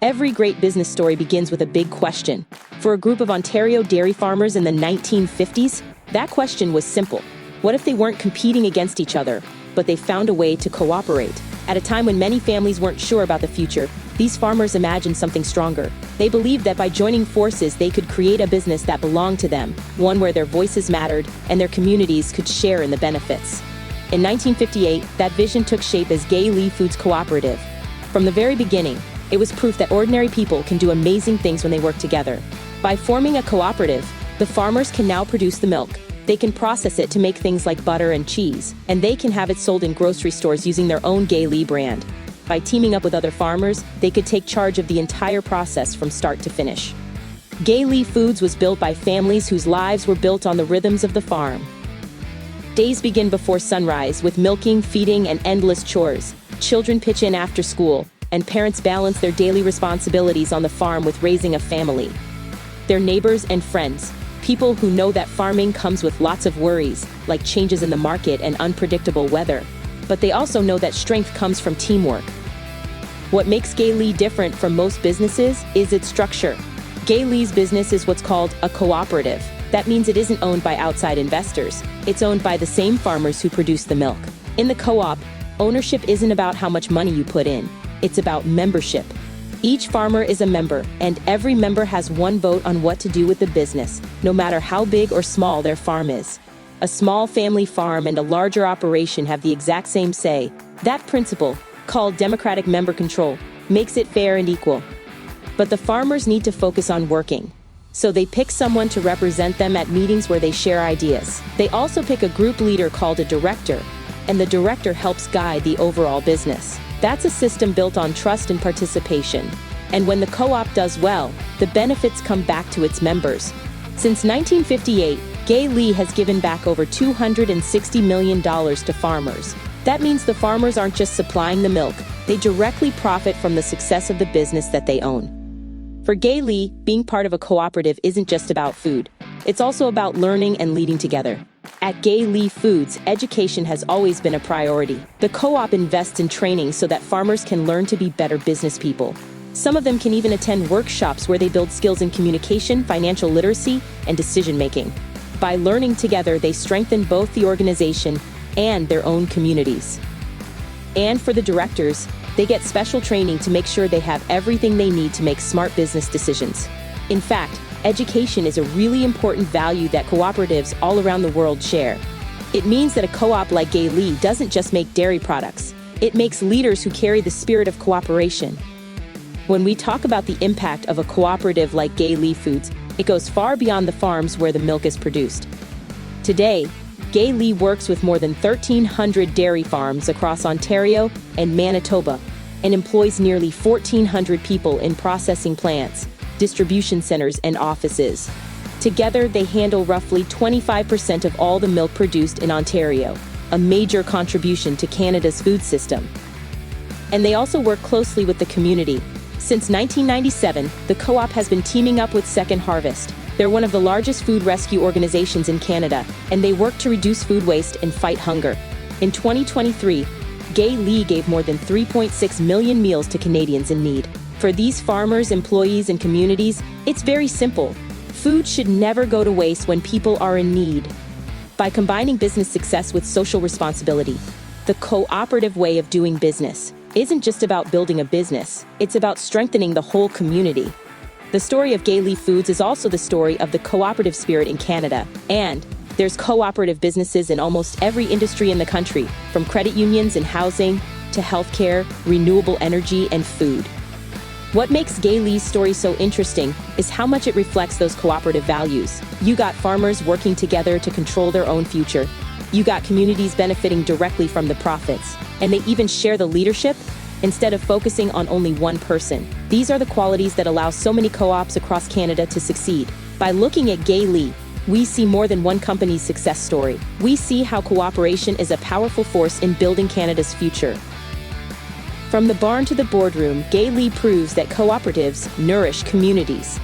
Every great business story begins with a big question. For a group of Ontario dairy farmers in the 1950s, that question was simple. What if they weren't competing against each other, but they found a way to cooperate? At a time when many families weren't sure about the future, these farmers imagined something stronger. They believed that by joining forces, they could create a business that belonged to them, one where their voices mattered and their communities could share in the benefits. In 1958, that vision took shape as Gay Lea Foods Cooperative. From the very beginning, it was proof that ordinary people can do amazing things when they work together. By forming a cooperative, the farmers can now produce the milk. They can process it to make things like butter and cheese, and they can have it sold in grocery stores using their own Gay Lea brand. By teaming up with other farmers, they could take charge of the entire process from start to finish. Gay Lea Foods was built by families whose lives were built on the rhythms of the farm. Days begin before sunrise with milking, feeding, and endless chores. Children pitch in after school, and parents balance their daily responsibilities on the farm with raising a family. Their neighbors and friends, people who know that farming comes with lots of worries, like changes in the market and unpredictable weather. But they also know that strength comes from teamwork. What makes Gay Lea different from most businesses is its structure. Gay Lea's business is what's called a cooperative. That means it isn't owned by outside investors. It's owned by the same farmers who produce the milk. In the co-op, ownership isn't about how much money you put in. It's about membership. Each farmer is a member, and every member has one vote on what to do with the business, no matter how big or small their farm is. A small family farm and a larger operation have the exact same say. That principle, called democratic member control, makes it fair and equal. But the farmers need to focus on working. So they pick someone to represent them at meetings where they share ideas. They also pick a group leader called a director, and the director helps guide the overall business. That's a system built on trust and participation. And when the co-op does well, the benefits come back to its members. Since 1958, Gay Lea has given back over $260 million to farmers. That means the farmers aren't just supplying the milk, they directly profit from the success of the business that they own. For Gay Lea, being part of a cooperative isn't just about food. It's also about learning and leading together. At Gay Lea Foods, education has always been a priority. The co-op invests in training so that farmers can learn to be better business people. Some of them can even attend workshops where they build skills in communication, financial literacy, and decision-making. By learning together, they strengthen both the organization and their own communities. And for the directors, they get special training to make sure they have everything they need to make smart business decisions. In fact, education is a really important value that cooperatives all around the world share. It means that a co-op like Gay Lea doesn't just make dairy products. It makes leaders who carry the spirit of cooperation. When we talk about the impact of a cooperative like Gay Lea Foods, it goes far beyond the farms where the milk is produced. Today, Gay Lea works with more than 1,300 dairy farms across Ontario and Manitoba and employs nearly 1,400 people in processing plants, distribution centers, and offices. Together, they handle roughly 25% of all the milk produced in Ontario, a major contribution to Canada's food system. And they also work closely with the community. Since 1997, the co-op has been teaming up with Second Harvest. They're one of the largest food rescue organizations in Canada, and they work to reduce food waste and fight hunger. In 2023, Gay Lea gave more than 3.6 million meals to Canadians in need. For these farmers, employees, and communities, it's very simple. Food should never go to waste when people are in need. By combining business success with social responsibility, the cooperative way of doing business isn't just about building a business, it's about strengthening the whole community. The story of Gay Lea Foods is also the story of the cooperative spirit in Canada, and there's cooperative businesses in almost every industry in the country, from credit unions and housing to healthcare, renewable energy, and food. What makes Gay Lea's story so interesting is how much it reflects those cooperative values. You got farmers working together to control their own future. You got communities benefiting directly from the profits, and they even share the leadership instead of focusing on only one person. These are the qualities that allow so many co-ops across Canada to succeed. By looking at Gay Lea, we see more than one company's success story. We see how cooperation is a powerful force in building Canada's future. From the barn to the boardroom, Gay Lea proves that cooperatives nourish communities.